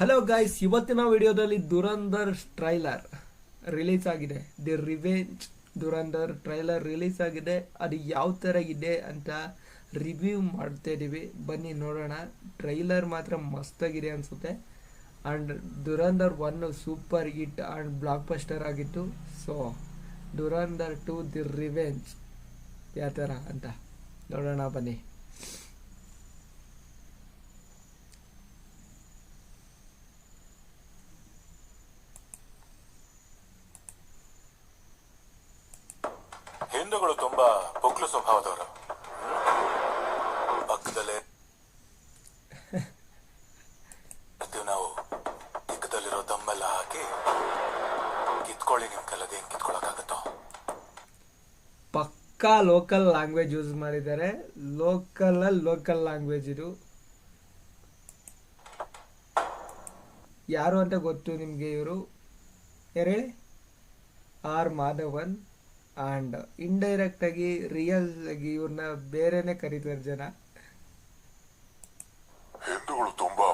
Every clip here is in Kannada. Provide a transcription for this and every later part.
ಹಲೋ ಗೈಸ್, ಇವತ್ತಿನ ವಿಡಿಯೋದಲ್ಲಿ ದುರಂಧರ್ ಟ್ರೈಲರ್ ರಿಲೀಸ್ ಆಗಿದೆ. The revenge Dhurandhar trailer release ಆಗಿದೆ. ಅದು ಯಾವ ಥರ ಇದೆ ಅಂತ ರಿವ್ಯೂ ಮಾಡ್ತಾ ಇದ್ದೀವಿ, ಬನ್ನಿ ನೋಡೋಣ. ಟ್ರೈಲರ್ ಮಾತ್ರ ಮಸ್ತಾಗಿದೆ ಅನಿಸುತ್ತೆ. And Dhurandhar 1 super hit and blockbuster ಆಗಿತ್ತು. ಸೊ ದುರಂಧರ್ 2 ದಿ ರಿವೆಂಜ್ ಯಾವ ಥರ ಅಂತ ನೋಡೋಣ ಬನ್ನಿ. ಹಿಂದೂಗಳು ತುಂಬಾ ಪೊಕ್ಲು ಸ್ವಭಾವದವರು. ಪಕ್ಕದಲ್ಲೇ ನಾವು ದಿಕ್ಕದಲ್ಲಿರೋ ದಮ್ಮೆಲ್ಲ ಹಾಕಿ ಕಿತ್ಕೊಳ್ಳಿ, ನಿಮ್ ಕಲ್ಲದೆ ಏನ್ ಕಿತ್ಕೊಳಕಾಗತ್ತೋ. ಪಕ್ಕಾ ಲೋಕಲ್ ಲ್ಯಾಂಗ್ವೇಜ್ ಯೂಸ್ ಮಾಡಿದ್ದಾರೆ. ಲೋಕಲ್ ಲ್ಯಾಂಗ್ವೇಜ್ ಇದು. ಯಾರು ಅಂತ ಗೊತ್ತು ನಿಮಗೆ? ಇವರು ಯಾರು ಹೇಳಿ? ಆರ್ ಮಾಧವನ್. ಆ್ಯಂಡ್ ಇಂಡೈರೆಕ್ಟ್ ಆಗಿ ರಿಯಲ್ ಆಗಿ ಇವ್ರನ್ನ ಬೇರೆನೆ ಕರೀತಾರೆ ಜನ. ಹಿಂದೂಗಳು ತುಂಬಾ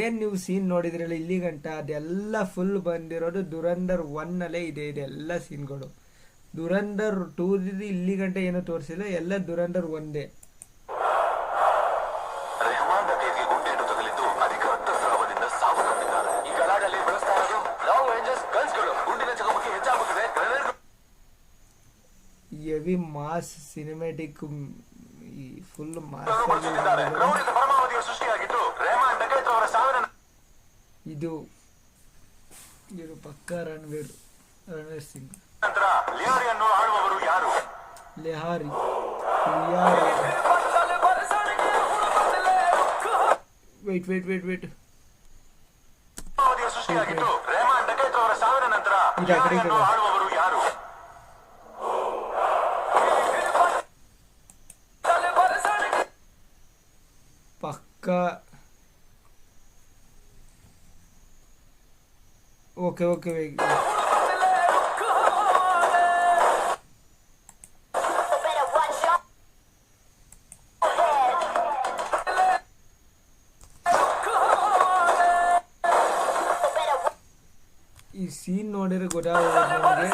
ಏನ್ ನೀವು ಸೀನ್ ನೋಡಿದ್ರಲ್ಲ ಇಲ್ಲಿ ಗಂಟ, ಅದೆಲ್ಲ ಫುಲ್ ಬಂದಿರೋದು ದುರಂಧರ್ 1 ಅಲ್ಲೇ ಇದೆ. ಇದೆಲ್ಲ ಸೀನ್ಗಳು ದುರಂಧರ್ 2 ಇಲ್ಲಿ ಗಂಟ ಏನೂ ತೋರಿಸಿಲ್ಲ, ಎಲ್ಲ Dhurandhar 1. Heavy mass cinematic, full mass. ಇದು ಪಕ್ಕ ರಣವೀರ್ ಸಿಂಗ್. ಲಿಹಾರಿ ವೇಟ್ ಪಕ್ಕ. ಓಕೆ ಈ ಸೀನ್ ನೋಡಿದ್ರೆ ಗೊತ್ತಾಗುತ್ತೆ ನಮಗೆ.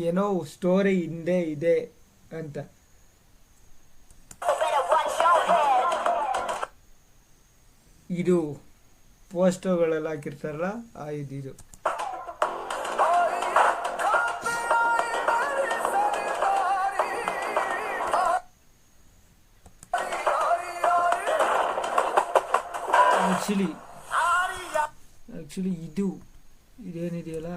ಏನೋ ಸ್ಟೋರಿ ಹಿಂದೆ ಇದೆ ಅಂತ. ಇದು ಪೋಸ್ಟರ್ಗಳೆಲ್ಲ ಹಾಕಿರ್ತಾರಲ್ಲ, ಇದು ಆಕ್ಚುಲಿ ಇದೇನಿದೆಯಲ್ಲ,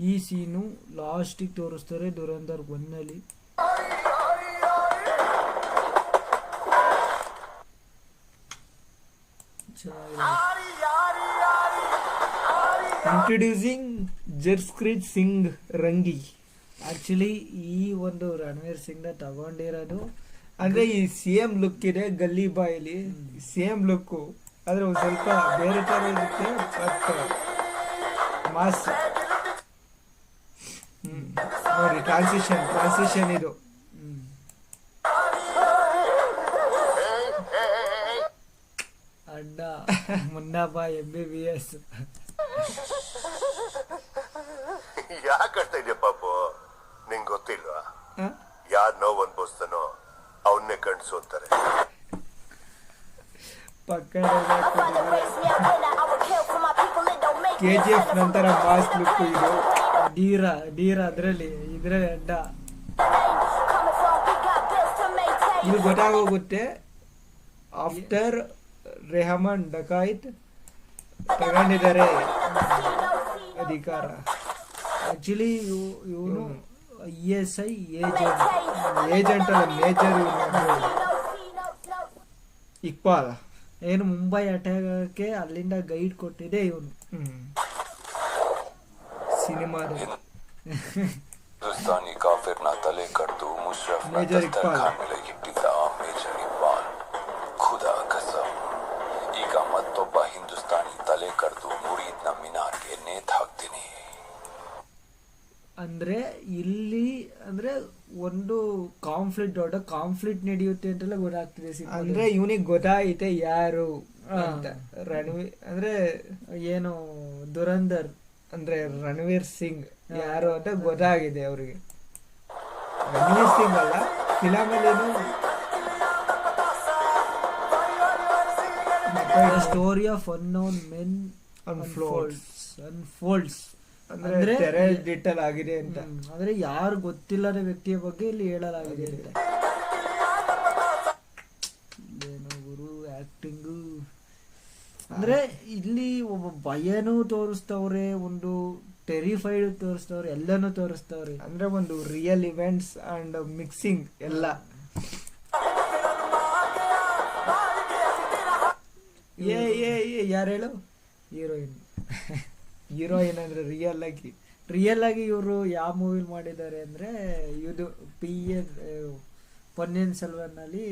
ಈ ಸೀನು ಲಾಸ್ಟಿಗೆ ತೋರಿಸ್ತಾರೆ ದುರಂಧರ್ 1 ಇಂಟ್ರೊಡ್ಯೂಸಿಂಗ್ ಜಸ್ಪ್ರೀತ್ ಸಿಂಗ್ ರಂಗಿ. ಆಕ್ಚುಲಿ ಈ ಒಂದು ರಣವೀರ್ ಸಿಂಗ್ ತಗೊಂಡಿರೋದು ಅಂದ್ರೆ ಈ ಸೇಮ್ ಲುಕ್ ಇದೆ, ಗಲ್ಲಿ ಬಾಯಲ್ಲಿ ಸೇಮ್ ಲುಕ್, ಆದ್ರೆ ಒಂದು ಸ್ವಲ್ಪ ಬೇರೆ ತರ ಇರುತ್ತೆ. ಮಾಸ್ ನೋಡಿ, ಟ್ರಾನ್ಸಿಷನ್ ಇದು. ಅಡ್ಡ ಮುನ್ನಬ್ಬ MBBS. ಯಾಕೆ ಆಡ್ತಾ ಇದೆಯಾ ಪಾಪು? ನಿಂಗೆ ಗೊತ್ತಿಲ್ವಾ? ಯಾರ್ ನೋವು ಅನ್ಭವಿಸ್ತಾನೋ ಅವನ್ನೇ ಕಣ್ಸು ಅಂತಾರೆ. KGF ನಂತರ ಮಾಸ್ ಲುಕ್ ಇದು. ಡೀರ ಅದ್ರಲ್ಲಿ ಅಡ್ಡ. ಇದು ಗೊತ್ತಾಗೋಗುತ್ತೆ ಆಫ್ಟರ್ ರೆಹಮಾನ್ ಡಕಾಯಿತ್ ತಗೊಂಡಿದ್ದಾರೆ ಅಧಿಕಾರ. ಆಕ್ಚುಲಿ ಇವನು ESI ಏಜೆಂಟ್ ಅಲ್ಲ, ಮೇಜರ್. ಇಕ್ಬಾಲ್ ಏನು ಮುಂಬೈ ಅಟ್ಯಾಕಕ್ಕೆ ಅಲ್ಲಿಂದ ಗೈಡ್ ಕೊಟ್ಟಿದೆ ಇವನು ಸಿನಿಮಾದಲ್ಲಿ. ಹಿಂದೂಸ್ತಾನಿ ಕಾಫಿರ್ನ ತಲೆ ಕಡ್ದು ಮುಷರಫ್ನ ದಸ್ತರ್ಖಾನ್ ಮೇಲೆ ಇಟ್ಟಿದ್ದ ಮೇಜರ್ ಇಕ್ಬಾಲ್. ಖುದಾ ಕಸಮ್, ಈಗ ಮತ್ತೊಬ್ಬ ಹಿಂದೂಸ್ತಾನಿ ತಲೆ ತಲೆ ಕಡ್ದು ಮುರಿದ್ನ ಮಿನಾರ್ಗೆ ನೇತ್ ಹಾಕ್ತೀನಿ. ಅಂದ್ರೆ ಇಲ್ಲಿ ಅಂದ್ರೆ ಒಂದು ದೊಡ್ಡ ಕಾನ್ಫ್ಲಿಕ್ಟ್ ನಡೆಯುತ್ತೆ ಅಂತೆಲ್ಲ ಗೊತ್ತಾಗ್ತಿದೆ ಸಿನಿಮಾ. ಅಂದ್ರೆ ಇವನಿಗೆ ಗೊತ್ತಾಯ್ತೆ ಯಾರು ಅಂತ. ಅಂದ್ರೆ ಏನು ದುರಂಧರ್ ಅಂದ್ರೆ ರಣವೀರ್ ಸಿಂಗ್ ಯಾರು ಅಂತ ಗೊತ್ತಾಗಿದೆ ಅವ್ರಿಗೆ. ರಣವೀರ್ ಸಿಂಗ್ ಅಲ್ಲ, ಫಿಲಮಲ್ಲೇನು ಸ್ಟೋರಿ ಆಫ್ ಅನ್ನೋನ್ ಮೆನ್ ಅನ್ಫೋಲ್ಡ್ಸ್ ಅಂದ್ರೆ ತೆರೆ ಡಿಟಲ್ ಆಗಿದೆ ಅಂತ. ಅಂದ್ರೆ ಯಾರು ಗೊತ್ತಿಲ್ಲದ ವ್ಯಕ್ತಿಯ ಬಗ್ಗೆ ಇಲ್ಲಿ ಹೇಳಲಾಗಿದೆ ಅಂತ. ಏನು ಗುರು ಆಕ್ಟಿಂಗು ಅಂದ್ರೆ ಇಲ್ಲಿ ಒಬ್ಬ ಭಯನೂ ತೋರಿಸ್ತವ್ರೆ, ಒಂದು ಟೆರಿಫೈಡ್ ತೋರಿಸ್ತವ್ರೆ, ಎಲ್ಲಾನು ತೋರಿಸ್ತವ್ರೆ. ಅಂದ್ರೆ ಒಂದು ರಿಯಲ್ ಇವೆಂಟ್ಸ್ ಅಂಡ್ ಮಿಕ್ಸಿಂಗ್ ಎಲ್ಲ. ಯಾರು ಹೇಳು? ಹೀರೋಯಿನ್ ಅಂದ್ರೆ ರಿಯಲ್ ಆಗಿ ಇವರು ಯಾವ ಮೂವಿ ಮಾಡಿದ್ದಾರೆ ಅಂದ್ರೆ ಇದು ಪೊನ್ನಿಯಿನ್ ಸೆಲ್ವನ್ ಅಲ್ಲಿ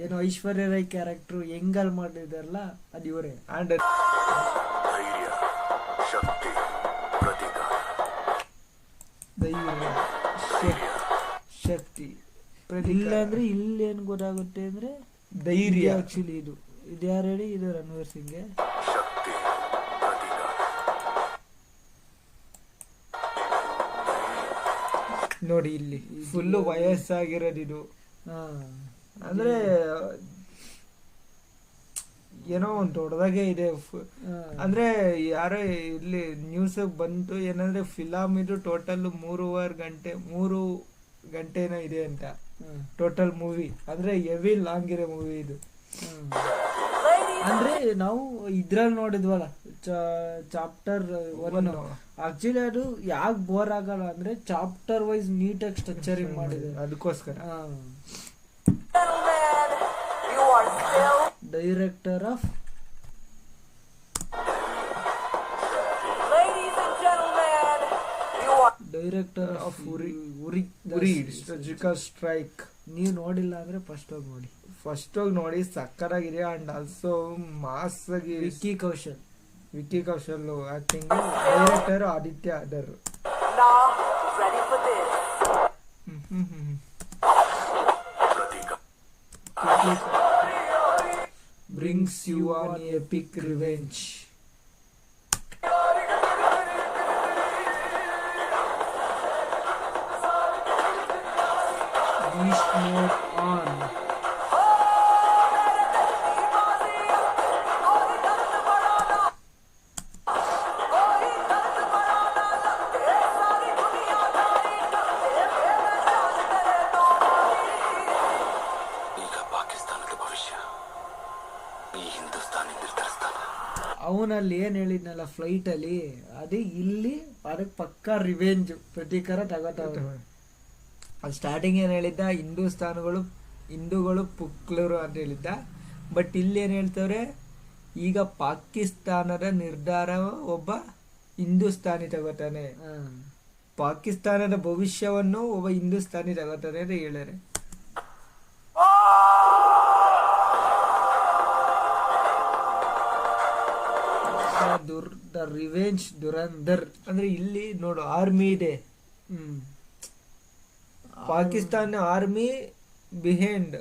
ಏನು ಐಶ್ವರ್ಯ ರೈ ಕ್ಯಾರೆಕ್ಟರ್ ಹೆಂಗಲ್ ಮಾಡಿದಾರಲ್ಲ ಅದು ಇವರೇ. ಅಂಡ್ ಧೈರ್ಯ, ಶಕ್ತಿ, ಪ್ರತಿಕಾರ. ಶಕ್ತಿ ಇಲ್ಲ ಅಂದ್ರೆ ಇಲ್ಲಿ ಏನ್ ಗೊತ್ತಾಗುತ್ತೆ ಅಂದ್ರೆ ಧೈರ್ಯ. ಆಕ್ಚುಲಿ ಇದು ಯಾರು ಹೇಳಿ? ಇದು ರಣವೀರ್ ಸಿಂಗ್. ಶಕ್ತಿ, ಪ್ರತಿಕಾರ. ನೋಡಿ ಇಲ್ಲಿ ಫುಲ್ಲು ವಯಸ್ಸಾಗಿರೋದಿದು. ಅಂದ್ರೆ ಏನೋ ಒಂದು ದೊಡ್ಡದಾಗೆ ಇದೆ. ಅಂದ್ರೆ ಯಾರೋ ಇಲ್ಲಿ ನ್ಯೂಸ್ ಬಂತು ಏನಂದ್ರೆ ಫಿಲಮ್ ಇದು ಟೋಟಲ್ 3 ಗಂಟೆನೋ ಇದೆ ಅಂತ ಟೋಟಲ್ ಮೂವಿ. ಅಂದ್ರೆ ಹೆವಿ ಲಾಂಗ್ ಇರೋ ಮೂವಿ ಇದು. ಅಂದ್ರೆ ನಾವು ಇದ್ರಲ್ಲಿ ನೋಡಿದ್ವಲ್ಲ ಚಾಪ್ಟರ್ 1. ಆಕ್ಚುಲಿ ಅದು ಯಾಕೆ ಬೋರ್ ಆಗಲ್ಲ ಅಂದ್ರೆ ಚಾಪ್ಟರ್ ವೈಸ್ ನೀಟಾಗಿ ಸ್ಟ್ರಕ್ಚರಿಂಗ್ ಮಾಡಿದೆ, ಅದಕ್ಕೋಸ್ಕರ. ಡೈರೆಕ್ಟರ್ ಆಫ್ ಉರಿ ಸರ್ಜಿಕಲ್ ಸ್ಟ್ರೈಕ್. ನೀವು ನೋಡಿಲ್ಲ ಅಂದ್ರೆ ಫಸ್ಟ್ ಹೋಗಿ ನೋಡಿ, ಸಕ್ಕತ್ತಾಗಿದೆ. ಅಂಡ್ ಆಲ್ಸೋ ಮಾಸ್ ಆಗಿ Vicky Kaushal acting. Director Aditya other. brings you on epic revenge. Beast mode on. ಈಗ ಪಾಕಿಸ್ತಾನದ ಭವಿಷ್ಯ ಈ ಹಿಂದೂಸ್ತಾನಿ ನಿರ್ಧರಿಸ್ತಾನೆ. ಅವನಲ್ಲಿ ಏನ್ ಹೇಳಿದ್ನಲ್ಲ ಫ್ಲೈಟ್ ಅಲ್ಲಿ, ಅದೇ ಇಲ್ಲಿ ಅದಕ್ಕೆ ಪಕ್ಕಾ ರಿವೆಂಜ್ ಪ್ರತೀಕಾರ ತಗೋತಾವ. ಸ್ಟಾರ್ಟಿಂಗ್ ಏನ್ ಹೇಳಿದ್ದ, ಹಿಂದೂಗಳು ಪುಕ್ಲರು ಅಂತ ಹೇಳಿದ್ದ. ಬಟ್ ಇಲ್ಲಿ ಏನ್ ಹೇಳ್ತವ್ರೆ, ಈಗ ಪಾಕಿಸ್ತಾನದ ನಿರ್ಧಾರ ಒಬ್ಬ ಹಿಂದೂಸ್ತಾನಿ ತಗೋತಾನೆ, ಪಾಕಿಸ್ತಾನದ ಭವಿಷ್ಯವನ್ನು ಒಬ್ಬ ಹಿಂದೂಸ್ತಾನಿ ತಗೋತಾನೆ ಅಂತ ಹೇಳ್ಯಾರೆ. The revenge Dhurandhar. ಅಂದ್ರೆ ಇಲ್ಲಿ ನೋಡು ಆರ್ಮಿ ಇದೆ, ಪಾಕಿಸ್ತಾನ ಆರ್ಮಿ ಬಿಹೈಂಡ್.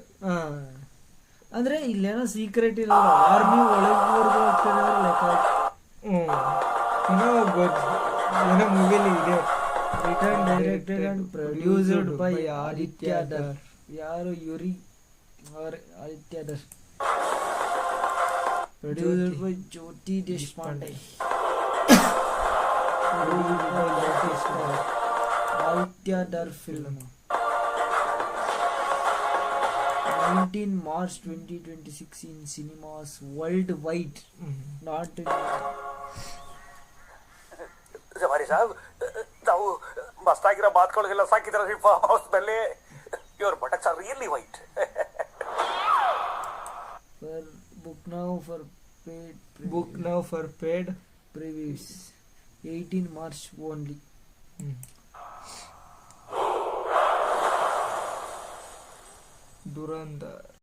ಅಂದ್ರೆ ಇಲ್ಲೇನೋ ಸೀಕ್ರೆಟ್ ಇಲ್ಲ, ಆರ್ಮಿ ಒಳಗೆ ಏನೋ ಮೂವಿಲಿ ಇದೆ. Return directed and produced by Aditya Dhar. ಯಾರು? Aditya Dhar. Produced by Jyoti Deshpande. Aditya Dhar film 19 March 2026 in cinemas worldwide. Not in ಜವಾರಿ ಸಾಹೇಬ್, ತಾವು ಮಸ್ತಾಗಿರೋ ಮಾತುಗಳಿಗೆಲ್ಲ ಸಾಕಿದ್ರ ಫಾರ್ಮ್ ಹೌಸ್ ಮೇಲೆ. Your buttocks are really white. book now for paid previews 18 March only. Dhurandhar.